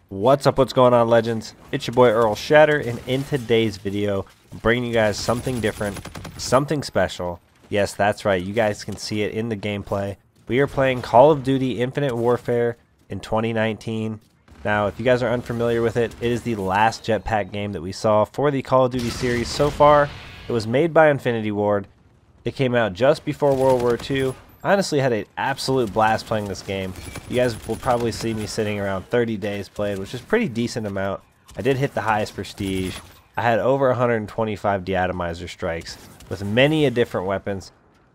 What's up, what's going on, legends? It's your boy Earl Shatter, and in today's video I'm bringing you guys something different, something special. Yes, that's right, you guys can see it in the gameplay. We are playing Call of Duty Infinite Warfare in 2019. Now, if you guys are unfamiliar with it, it is the last jetpack game that we saw for the Call of Duty series so far. It was made by Infinity Ward. It came out just before World War II. I honestly had an absolute blast playing this game. You guys will probably see me sitting around 30 days played, which is a pretty decent amount. I did hit the highest prestige. I had over 125 deatomizer strikes with many different weapons.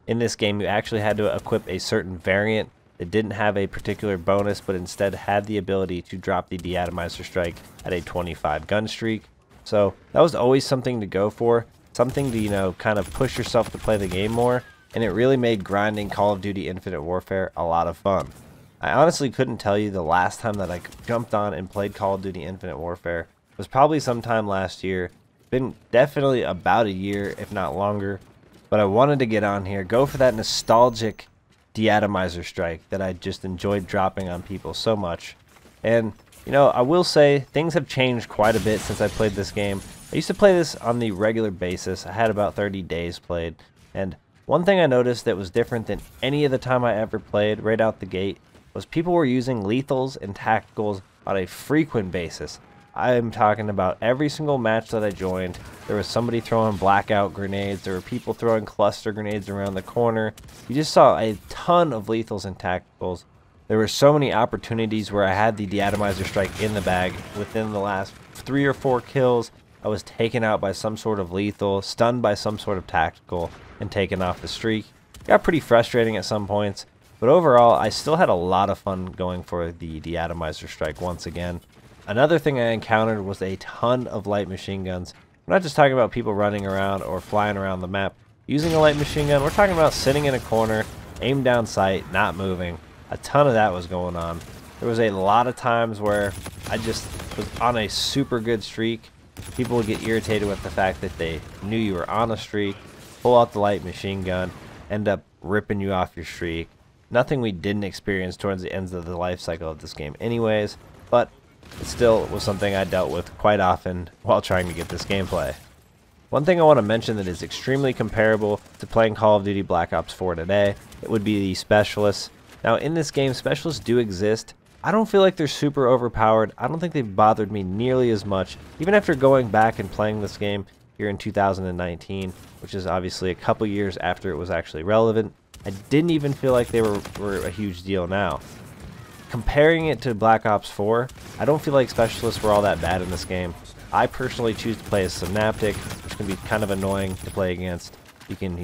In this game, you actually had to equip a certain variant that didn't have a particular bonus, but instead had the ability to drop the deatomizer strike at a 25 gun streak. So that was always something to go for, something to, kind of push yourself to play the game more. And it really made grinding Call of Duty Infinite Warfare a lot of fun. I honestly couldn't tell you the last time that I jumped on and played Call of Duty Infinite Warfare. It was probably sometime last year. Been definitely about a year, if not longer. But I wanted to get on here, go for that nostalgic deatomizer strike that I just enjoyed dropping on people so much. And, I will say things have changed quite a bit since I played this game. I used to play this on the regular basis. I had about 30 days played. And one thing I noticed that was different than any of the time I ever played right out the gate was people were using lethals and tacticals on a frequent basis. I'm talking about every single match that I joined, there was somebody throwing blackout grenades, there were people throwing cluster grenades around the corner. You just saw a ton of lethals and tacticals. There were so many opportunities where I had the deatomizer strike in the bag. Within the last 3 or 4 kills, I was taken out by some sort of lethal, stunned by some sort of tactical, and taken off the streak. Got pretty frustrating at some points, but overall I still had a lot of fun going for the deatomizer strike once again. Another thing I encountered was a ton of light machine guns. We're not just talking about people running around or flying around the map using a light machine gun. We're talking about sitting in a corner, aim down sight, not moving. A ton of that was going on. There was a lot of times where I just was on a super good streak. People would get irritated with the fact that they knew you were on a streak, pull out the light machine gun, end up ripping you off your streak. Nothing we didn't experience towards the ends of the life cycle of this game anyways, but it still was something I dealt with quite often while trying to get this gameplay. One thing I want to mention that is extremely comparable to playing Call of Duty Black Ops 4 today, it would be the Specialists. Now in this game, Specialists do exist. I don't feel like they're super overpowered. I don't think they've bothered me nearly as much, even after going back and playing this game here in 2019, which is obviously a couple years after it was actually relevant. I didn't even feel like they were a huge deal now. Comparing it to Black Ops 4, I don't feel like Specialists were all that bad in this game. I personally choose to play as Synaptic, which can be kind of annoying to play against. You can,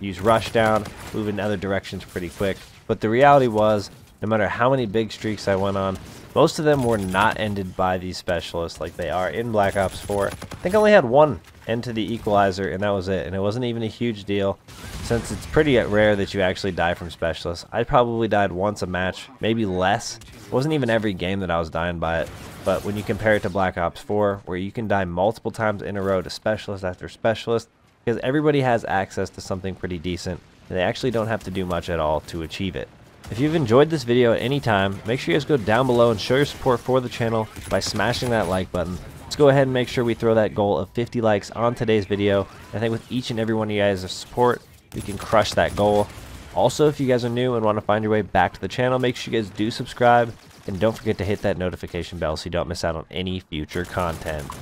use Rushdown, move in other directions pretty quick. But the reality was, no matter how many big streaks I went on, most of them were not ended by these Specialists like they are in Black Ops 4. I think I only had one end to the equalizer, and that was it. And it wasn't even a huge deal, since it's pretty rare that you actually die from Specialists. I probably died once a match, maybe less. It wasn't even every game that I was dying by it. But when you compare it to Black Ops 4, where you can die multiple times in a row to Specialist after Specialist, because everybody has access to something pretty decent, and they actually don't have to do much at all to achieve it. If you've enjoyed this video at any time, make sure you guys go down below and show your support for the channel by smashing that like button. Let's go ahead and make sure we throw that goal of 50 likes on today's video. I think with each and every one of you guys' support, we can crush that goal. Also, if you guys are new and want to find your way back to the channel, make sure you guys do subscribe. And don't forget to hit that notification bell so you don't miss out on any future content.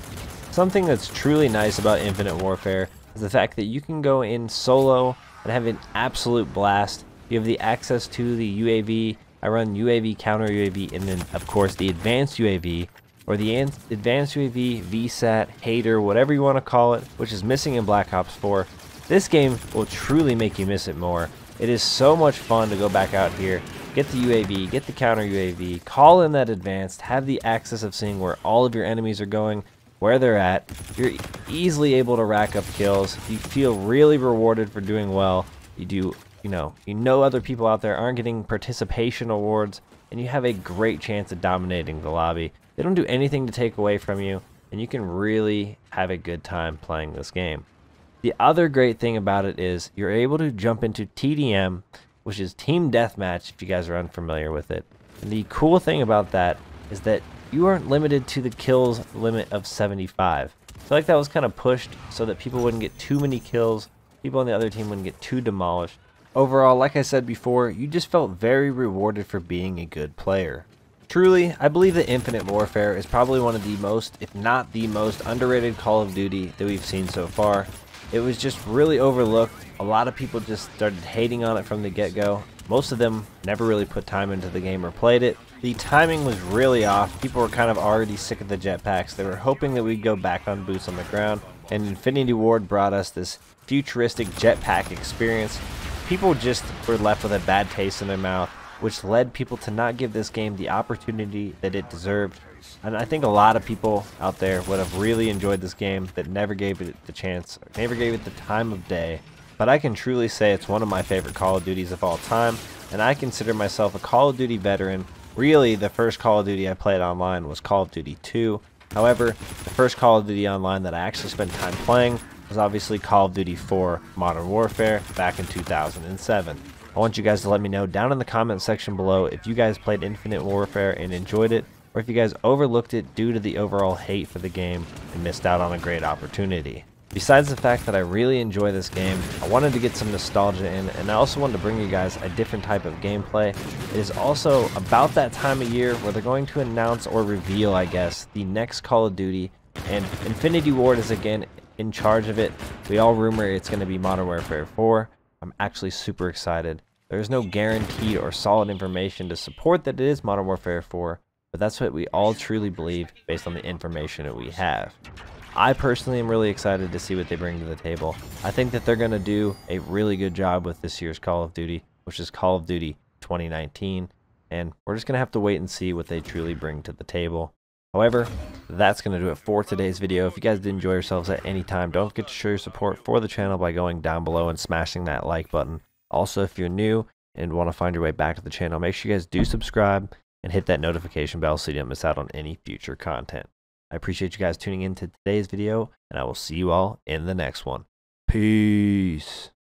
Something that's truly nice about Infinite Warfare is the fact that you can go in solo and have an absolute blast. You have the access to the UAV. I run UAV, counter UAV, and then of course the advanced UAV, or the advanced UAV, VSAT, Hater, whatever you want to call it, which is missing in Black Ops 4. This game will truly make you miss it more. It is so much fun to go back out here, get the UAV, get the counter UAV, call in that advanced, have the access of seeing where all of your enemies are going, where they're at. You're easily able to rack up kills. You feel really rewarded for doing well. You know other people out there aren't getting participation awards, and you have a great chance at dominating the lobby. They don't do anything to take away from you, and you can really have a good time playing this game. The other great thing about it is you're able to jump into TDM, which is Team Deathmatch if you guys are unfamiliar with it. And the cool thing about that is that you aren't limited to the kills limit of 75. I feel like that was kind of pushed so that people wouldn't get too many kills, people on the other team wouldn't get too demolished. Overall, like I said before, you just felt very rewarded for being a good player. Truly, I believe that Infinite Warfare is probably one of the most, if not the most, underrated Call of Duty that we've seen so far. It was just really overlooked. A lot of people just started hating on it from the get-go. Most of them never really put time into the game or played it. The timing was really off. People were kind of already sick of the jetpacks. They were hoping that we'd go back on boots on the ground, and Infinity Ward brought us this futuristic jetpack experience. People just were left with a bad taste in their mouth, which led people to not give this game the opportunity that it deserved. And I think a lot of people out there would have really enjoyed this game that never gave it the chance, or never gave it the time of day. But I can truly say it's one of my favorite Call of Duties of all time, and I consider myself a Call of Duty veteran. Really, the first Call of Duty I played online was Call of Duty 2. However, the first Call of Duty online that I actually spent time playing was obviously Call of Duty 4 Modern Warfare back in 2007. I want you guys to let me know down in the comment section below if you guys played Infinite Warfare and enjoyed it, or if you guys overlooked it due to the overall hate for the game and missed out on a great opportunity. Besides the fact that I really enjoy this game, I wanted to get some nostalgia in, and I also wanted to bring you guys a different type of gameplay. It is also about that time of year where they're going to announce or reveal, I guess, the next Call of Duty, and Infinity Ward is again in charge of it. We all rumor it's going to be Modern Warfare 4. I'm actually super excited. There is no guaranteed or solid information to support that it is Modern Warfare 4, but that's what we all truly believe based on the information that we have. I personally am really excited to see what they bring to the table. I think that they're going to do a really good job with this year's Call of Duty, which is Call of Duty 2019, and we're just going to have to wait and see what they truly bring to the table. However, that's going to do it for today's video. If you guys did enjoy yourselves at any time, don't forget to show your support for the channel by going down below and smashing that like button. Also, if you're new and want to find your way back to the channel, make sure you guys do subscribe and hit that notification bell so you don't miss out on any future content. I appreciate you guys tuning in to today's video, and I will see you all in the next one. Peace.